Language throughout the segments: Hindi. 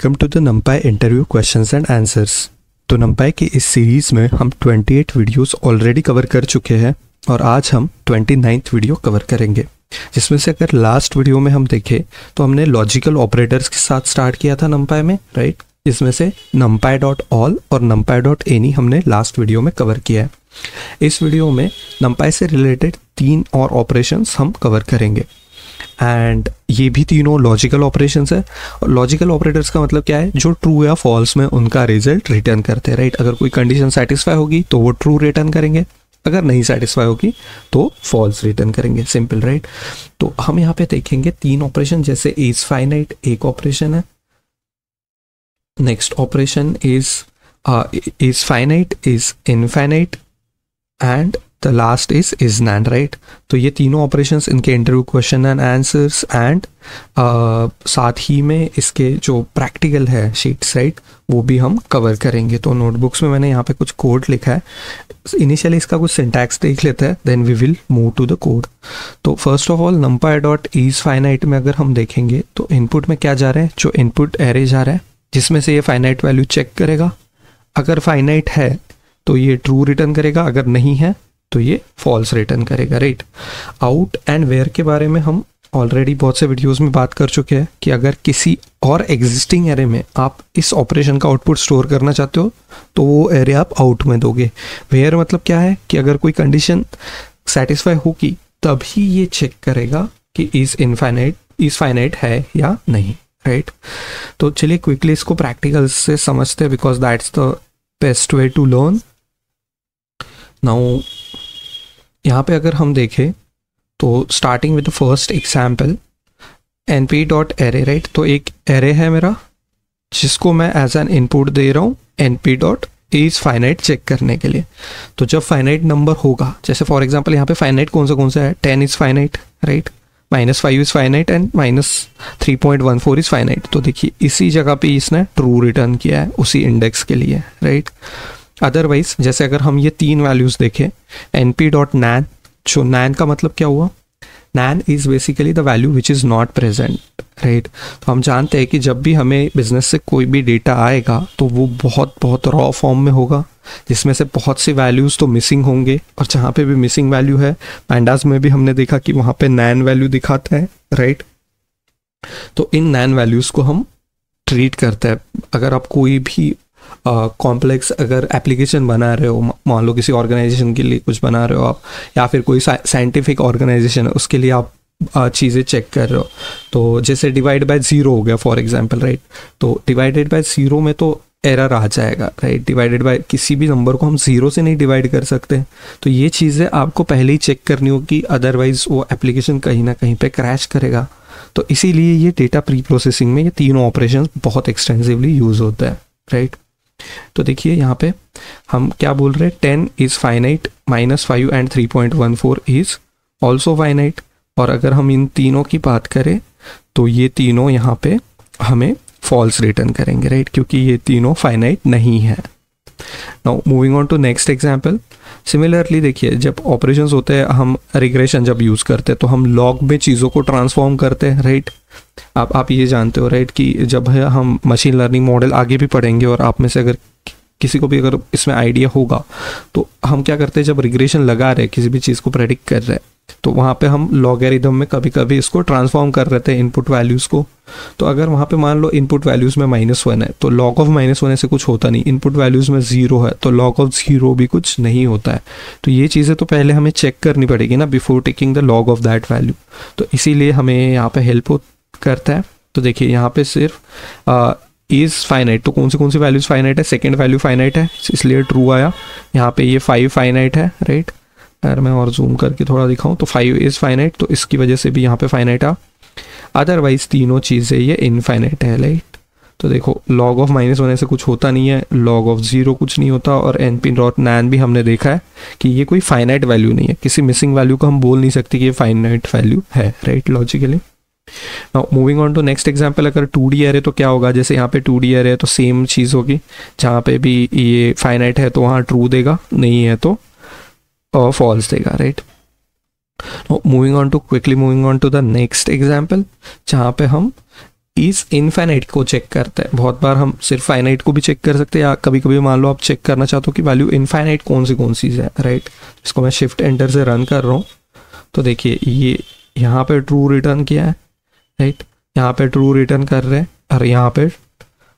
Welcome to the NumPy interview questions and answers. तो NumPy की इस सीरीज़ में हम 28 वीडियोस ऑलरेडी कवर कर चुके हैं और आज हम 29th वीडियो कवर करेंगे, जिसमें से अगर लास्ट वीडियो में हम देखें तो हमने लॉजिकल ऑपरेटर्स के साथ स्टार्ट किया था NumPy में, राइट। इसमें से numpy.all और numpy.any हमने लास्ट वीडियो में कवर किया है। इस वीडियो में NumPy से रिलेटेड 3 और ऑपरेशंस हम कवर करेंगे एंड ये भी तीनों लॉजिकल ऑपरेशंस है। और लॉजिकल ऑपरेटर्स का मतलब क्या है, जो ट्रू या फॉल्स में उनका रिजल्ट रिटर्न करते हैं, राइट। अगर कोई कंडीशन सेटिस्फाई होगी तो वो ट्रू रिटर्न करेंगे, अगर नहीं सेटिस्फाई होगी तो फॉल्स रिटर्न करेंगे, सिंपल, राइट। तो हम यहाँ पे देखेंगे 3 ऑपरेशन, जैसे इज फाइनाइट एक ऑपरेशन है, next operation is finite, is infinite and the last is NAND, right. तो ये तीनों ऑपरेशंस इनके interview question and answers and साथ ही में इसके जो प्रैक्टिकल है शीट्स, राइट, वो भी हम कवर करेंगे। तो नोटबुक्स में मैंने यहाँ पे कुछ कोड लिखा है। इनिशियली इसका कुछ सिंटैक्स देख लेते हैं, then we will move to the code. तो फर्स्ट ऑफ ऑल numpy.isFinite में अगर हम देखेंगे तो इनपुट में क्या जा रहा है, जो इनपुट एरे जा रहा है जिसमें से ये फाइनाइट वैल्यू चेक करेगा। अगर फाइनाइट है तो ये ट्रू रिटर्न करेगा, अगर नहीं है तो ये फॉल्स रिटर्न करेगा, राइट। आउट एंड वेयर के बारे में हम ऑलरेडी बहुत से वीडियोस में बात कर चुके हैं कि अगर किसी और एग्जिस्टिंग एरे में आप इस ऑपरेशन का आउटपुट स्टोर करना चाहते हो तो वो एरे आप आउट में दोगे। वेयर मतलब क्या है कि अगर कोई कंडीशन सेटिस्फाई होगी तभी ये चेक करेगा कि इज फाइनाइट है या नहीं, राइट। तो चलिए क्विकली इसको प्रैक्टिकल से समझते हैं, because that's the best way to learn. Now यहाँ पे अगर हम देखें तो starting with the first example np.array, right. तो एक एरे है मेरा जिसको मैं एज एन इनपुट दे रहा हूँ np.isFinite चेक करने के लिए। तो जब फाइनाइट नंबर होगा, जैसे फॉर एग्जाम्पल यहाँ पे फाइनाइट कौन सा है, 10 is finite, right, -5 is finite and -3.14 is finite. तो देखिए इसी जगह पे इसने ट्रू रिटर्न किया है उसी इंडेक्स के लिए, राइट। अदरवाइज जैसे अगर हम ये 3 वैल्यूज देखें, np.nan, जो nan का मतलब क्या हुआ, nan is basically the value which is not present, right. तो हम जानते हैं कि जब भी हमें बिजनेस से कोई भी डेटा आएगा तो वो बहुत रॉ फॉर्म में होगा, जिसमें से बहुत सी वैल्यूज़ तो मिसिंग होंगे, और जहाँ पे भी मिसिंग वैल्यू है, पैंडास में भी हमने देखा कि वहाँ पे nan वैल्यू दिखाता है, राइट। तो इन nan वैल्यूज़ को हम ट्रीट करते हैं। अगर आप कोई भी कॉम्प्लेक्स अगर एप्लीकेशन बना रहे हो, मान लो किसी ऑर्गेनाइजेशन के लिए कुछ बना रहे हो आप, या फिर कोई साइंटिफिक ऑर्गेनाइजेशन है उसके लिए आप चीज़ें चेक कर रहे हो, तो जैसे डिवाइड बाय 0 हो गया फॉर एग्जांपल, राइट। तो डिवाइडेड बाय 0 में तो एरर आ जाएगा, राइट। डिवाइडेड बाय किसी भी नंबर को हम 0 से नहीं डिवाइड कर सकते। तो ये चीज़ें आपको पहले ही चेक करनी होगी, अदरवाइज वो एप्लीकेशन कहीं ना कहीं पे क्रैश करेगा। तो इसीलिए ये डेटा प्री प्रोसेसिंग में ये तीनों ऑपरेशन बहुत एक्सटेंसिवली यूज़ होता है, राइट। तो देखिए यहाँ पे हम क्या बोल रहे हैं, 10 is finite, -5 and 3.14 is also finite. और अगर हम इन तीनों की बात करें तो ये तीनों यहाँ पे हमें फॉल्स रिटर्न करेंगे, राइट, क्योंकि ये तीनों फाइनाइट नहीं है। Now moving on to next example. Similarly देखिए, जब ऑपरेशंस होते हैं, हम रिग्रेशन जब यूज़ करते हैं तो हम लॉग में चीज़ों को ट्रांसफॉर्म करते हैं, राइट। आप ये जानते हो, राइट, कि जब हम मशीन लर्निंग मॉडल आगे भी पढ़ेंगे और आप में से अगर किसी को भी अगर इसमें आइडिया होगा तो हम क्या करते हैं, जब रिग्रेशन लगा रहे हैं, किसी भी चीज़ को प्रेडिक्ट कर रहे हैं, तो वहाँ पे हम लॉगरिथम में कभी कभी इसको ट्रांसफॉर्म कर रहे थे इनपुट वैल्यूज़ को। तो अगर वहाँ पे मान लो इनपुट वैल्यूज़ में -1 है तो लॉग ऑफ -1 से कुछ होता नहीं, इनपुट वैल्यूज़ में 0 है तो लॉग ऑफ 0 भी कुछ नहीं होता है। तो ये चीज़ें तो पहले हमें चेक करनी पड़ेगी ना before taking the log of that value. तो इसीलिए हमें यहाँ पे हेल्प करता है। तो देखिए यहाँ पे सिर्फ इज फाइनाइट, तो कौन सी वैल्यूज फाइनाइट है, सेकेंड वैल्यू फाइनाइट है इसलिए ट्रू आया। यहाँ पे ये 5 फाइनाइट है, राइट। अगर मैं और जूम करके थोड़ा दिखाऊं तो 5 इज फाइनाइट, तो इसकी वजह से भी यहाँ पे फाइनाइट आ। अदरवाइज तीनों चीज़ें ये इनफाइनाइट है, राइट। तो देखो लॉग ऑफ -1 से कुछ होता नहीं है, लॉग ऑफ 0 कुछ नहीं होता, और np.nan भी हमने देखा है कि ये कोई फाइनाइट वैल्यू नहीं है। किसी मिसिंग वैल्यू को हम बोल नहीं सकते कि ये फाइनाइट वैल्यू है, right, logically. Now moving on to next example. अगर 2D एरे तो क्या होगा, जैसे यहाँ पे 2D एरे है तो सेम चीज़ होगी, जहाँ पे भी ये फाइनाइट है तो वहाँ ट्रू देगा, नहीं है तो फॉल्स देगा, right. Moving on to the next example, जहाँ पे हम इज इनफाइनाइट को चेक करता है। बहुत बार हम सिर्फ फाइनाइट को भी चेक कर सकते हैं, या कभी कभी मान लो आप चेक करना चाहते हो कि वैल्यू इनफाइनाइट कौन सी है, राइट। इसको मैं शिफ्ट एंटर से रन कर रहा हूँ, तो देखिए ये यहाँ पे ट्रू रिटर्न किया है, राइट, यहाँ पे ट्रू रिटर्न कर रहे हैं, और यहाँ पे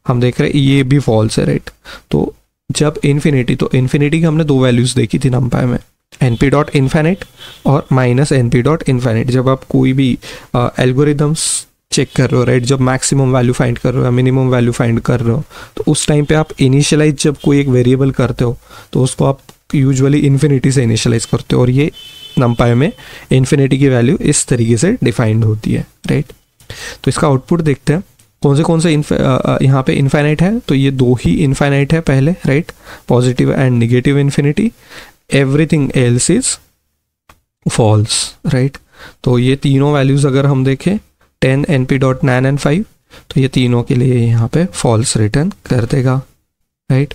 हम देख रहे हैं ये भी फॉल्स है, राइट। तो जब इन्फिनिटी, तो इन्फिनिटी की हमने दो वैल्यूज देखी थी नंपाई में, np डॉट इन्फाइनाइट और माइनस np डॉट इन्फाइनाइट। जब आप कोई भी एल्गोरिदम्स चेक कर रहे हो, राइट, जब मैक्सिमम वैल्यू फाइंड कर रहे हो या मिनिमम वैल्यू फाइंड कर रहे हो, तो उस टाइम पे आप इनिशियलाइज जब कोई एक वेरिएबल करते हो तो उसको आप यूजुअली इन्फिनिटी से इनिशियलाइज करते हो, और ये नंपाई में इन्फिनिटी की वैल्यू इस तरीके से डिफाइंड होती है, राइट। तो इसका आउटपुट देखते हैं कौन से यहाँ पे इनफाइनाइट है, तो ये दो ही इनफाइनाइट है पहले, right, positive and negative infinity, everything else is false, right. तो ये तीनों वैल्यूज अगर हम देखें 10 np डॉट 9 एंड 5, तो ये तीनों के लिए यहाँ पे फॉल्स रिटर्न कर देगा, right.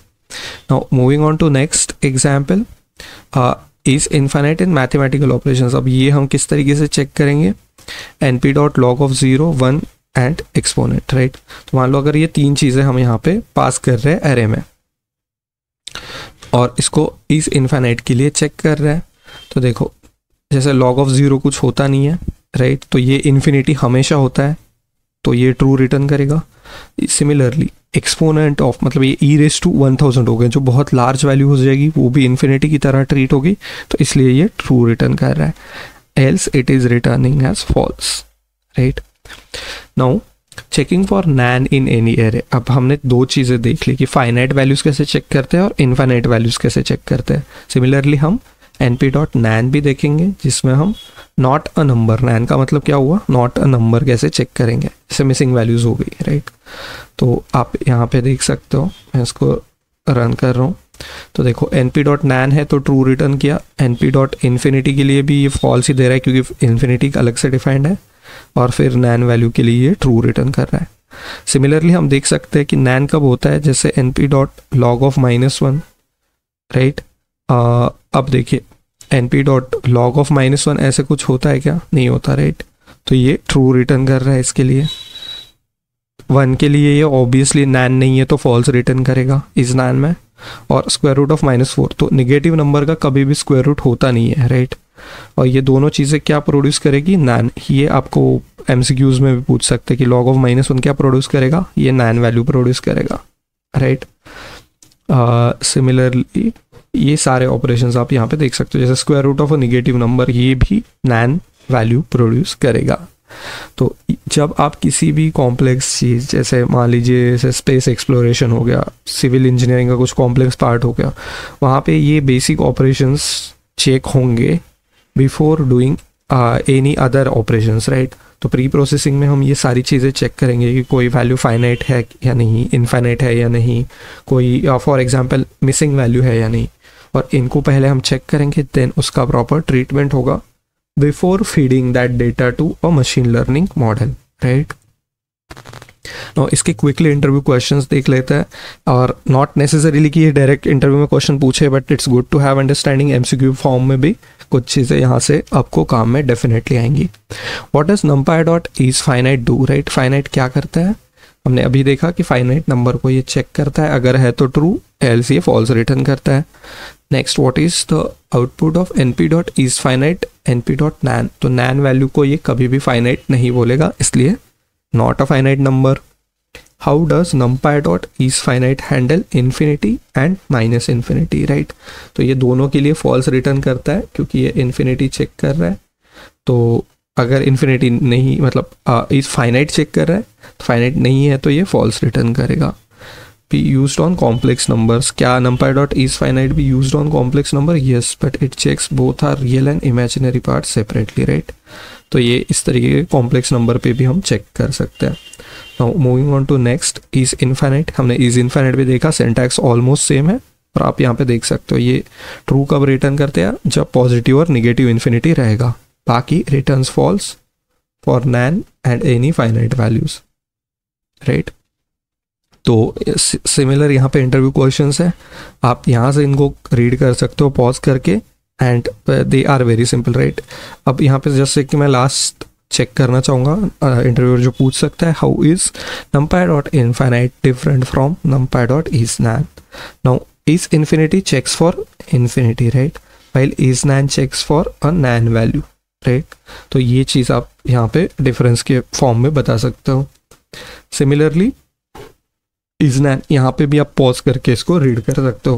Now moving on to next example, is infinite in mathematical operations. अब ये हम किस तरीके से चेक करेंगे, np dot log of 0 1 and exponent, right. तो मान लो अगर ये तीन चीज़ें हम यहाँ पे पास कर रहे हैं एरे में, और इसको इस इनफाइनाइट के लिए चेक कर रहे हैं, तो देखो जैसे log ऑफ 0 कुछ होता नहीं है, राइट, तो ये इन्फिनिटी हमेशा होता है, तो ये ट्रू रिटर्न करेगा। सिमिलरली एक्सपोनेंट ऑफ, मतलब ये e रेज टू 1000 हो गए, जो बहुत लार्ज वैल्यू हो जाएगी, वो भी इन्फिनिटी की तरह ट्रीट होगी, तो इसलिए ये ट्रू रिटर्न कर रहा है, else it is returning as false, right. Now checking for NaN in any array. अब हमने दो चीज़ें देख ली कि फाइनाइट वैल्यूज़ कैसे चेक करते हैं और इनफाइनाइट वैल्यूज़ कैसे चेक करते हैं। सिमिलरली हम np डॉट नैन भी देखेंगे, जिसमें हम नॉट अ नंबर, नैन का मतलब क्या हुआ, नॉट अ नंबर कैसे चेक करेंगे, जैसे मिसिंग वैल्यूज़ हो गई, राइट। तो आप यहाँ पे देख सकते हो, मैं इसको रन कर रहा हूँ, तो देखो np डॉट नैन है तो ट्रू रिटर्न किया, np डॉट इन्फिनिटी के लिए भी ये फॉल्स ही दे रहा है क्योंकि इन्फिनिटी अलग से डिफाइंड है, और फिर नैन वैल्यू के लिए ये ट्रू रिटर्न कर रहा है। सिमिलरली हम देख सकते हैं कि नैन कब होता है, जैसे np dot log of -1, right. अब देखिए np डॉट log ऑफ -1 ऐसे कुछ होता है क्या, नहीं होता, राइट। तो ये ट्रू रिटर्न कर रहा है इसके लिए। 1 के लिए ये ऑब्वियसली नैन नहीं है तो फॉल्स रिटर्न करेगा इस नैन में, और स्क्वायर रूट ऑफ -4, तो निगेटिव नंबर का कभी भी स्क्वायर रूट होता नहीं है, राइट। और ये दोनों चीज़ें क्या प्रोड्यूस करेगी, नैन। ये आपको MCQs में भी पूछ सकते हैं कि log ऑफ -1 क्या प्रोड्यूस करेगा, ये नैन वैल्यू प्रोड्यूस करेगा, राइट। सिमिलरली ये सारे ऑपरेशंस आप यहाँ पे देख सकते हो, जैसे square root of a negative number, ये भी नैन वैल्यू प्रोड्यूस करेगा। तो जब आप किसी भी कॉम्प्लेक्स चीज़, जैसे मान लीजिए जैसे स्पेस एक्सप्लोरेशन हो गया, सिविल इंजीनियरिंग का कुछ कॉम्प्लेक्स पार्ट हो गया, वहाँ पे ये बेसिक ऑपरेशंस चेक होंगे before doing any other operations, right. तो प्री प्रोसेसिंग में हम ये सारी चीज़ें चेक करेंगे कि कोई वैल्यू फाइनाइट है या नहीं, इनफाइनाइट है या नहीं, कोई फॉर एग्जांपल मिसिंग वैल्यू है या नहीं, और इनको पहले हम चेक करेंगे, देन उसका प्रॉपर ट्रीटमेंट होगा before feeding that data to a machine learning model, right. Now इसके क्विकली इंटरव्यू क्वेश्चंस देख लेते हैं, और नॉट नेसेसरीली कि ये डायरेक्ट इंटरव्यू में क्वेश्चन पूछे, but it's good to have understanding. MCQ form में भी कुछ चीज़ें यहाँ से आपको काम में डेफिनेटली आएंगी। What does numpy dot is finite do, right. Finite क्या करता है, हमने अभी देखा कि फाइनाइट नंबर को ये चेक करता है, अगर है तो ट्रू, एल्स ये फॉल्स रिटर्न करता है। Next, what is the output of np dot is finite np dot NaN. तो नैन वैल्यू को ये कभी भी फाइनाइट नहीं बोलेगा, इसलिए not a finite number. How does numpy dot is finite handle infinity and minus infinity, right. तो ये दोनों के लिए फॉल्स रिटर्न करता है क्योंकि ये इन्फिनिटी चेक कर रहा है। तो अगर इन्फिनिटी नहीं, मतलब इज फाइनाइट चेक कर रहा है, तो फाइनाइट नहीं है तो ये फॉल्स रिटर्न करेगा। Be used on complex numbers, क्या numpy dot is finite be used on complex number, yes, but it checks both are real and imaginary part separately, right. तो ये इस तरीके के कॉम्प्लेक्स नंबर पे भी हम चेक कर सकते हैं। Now moving on to next, is infinite. हमने इज इनफाइनाइट भी देखा, सिंटैक्स ऑलमोस्ट सेम है, और आप यहाँ पे देख सकते हो ये ट्रू कब रिटर्न करते हैं, जब पॉजिटिव और निगेटिव इन्फिनिटी रहेगा, बाकी returns false for NaN and any finite values, right. तो सिमिलर यहाँ पे इंटरव्यू क्वेश्चंस है, आप यहाँ से इनको रीड कर सकते हो पॉज करके, and they are very simple, right. अब यहाँ पे जैसे कि मैं लास्ट चेक करना चाहूँगा इंटरव्यूअर जो पूछ सकता है, how is numpy dot infinite different from numpy dot isnan. Now is infinity checks for infinity, right, while isnan checks for a nan value, right. तो ये चीज़ आप यहाँ पे डिफरेंस के फॉर्म में बता सकते हो. सिमिलरली isnan यहाँ पे भी आप पॉज करके इसको रीड कर सकते हो.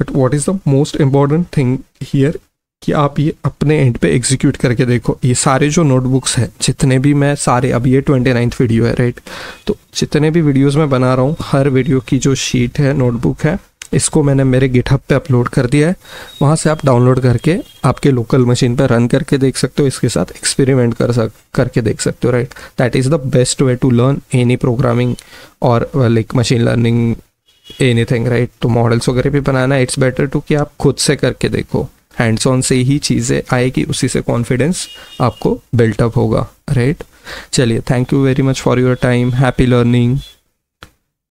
But what is the most important thing here कि आप ये अपने एंड पे एग्जीक्यूट करके देखो. ये सारे जो नोटबुक्स हैं जितने भी मैं सारे, अब ये 29th वीडियो है, राइट. तो जितने भी वीडियोस मैं बना रहा हूँ, हर वीडियो की जो शीट है, नोटबुक है, इसको मैंने मेरे गिटहब पे अपलोड कर दिया है. वहाँ से आप डाउनलोड करके आपके लोकल मशीन पर रन करके देख सकते हो, इसके साथ एक्सपेरिमेंट करके देख सकते हो, right. That is the best way to learn any programming और like machine learning anything, right. तो मॉडल्स वगैरह भी बनाना है, इट्स बेटर टू कि आप खुद से करके देखो. हैंड्स ऑन से ही चीज़ें आएगी, उसी से कॉन्फिडेंस आपको बिल्टअप होगा, राइट. चलिए, thank you very much for your time. Happy learning.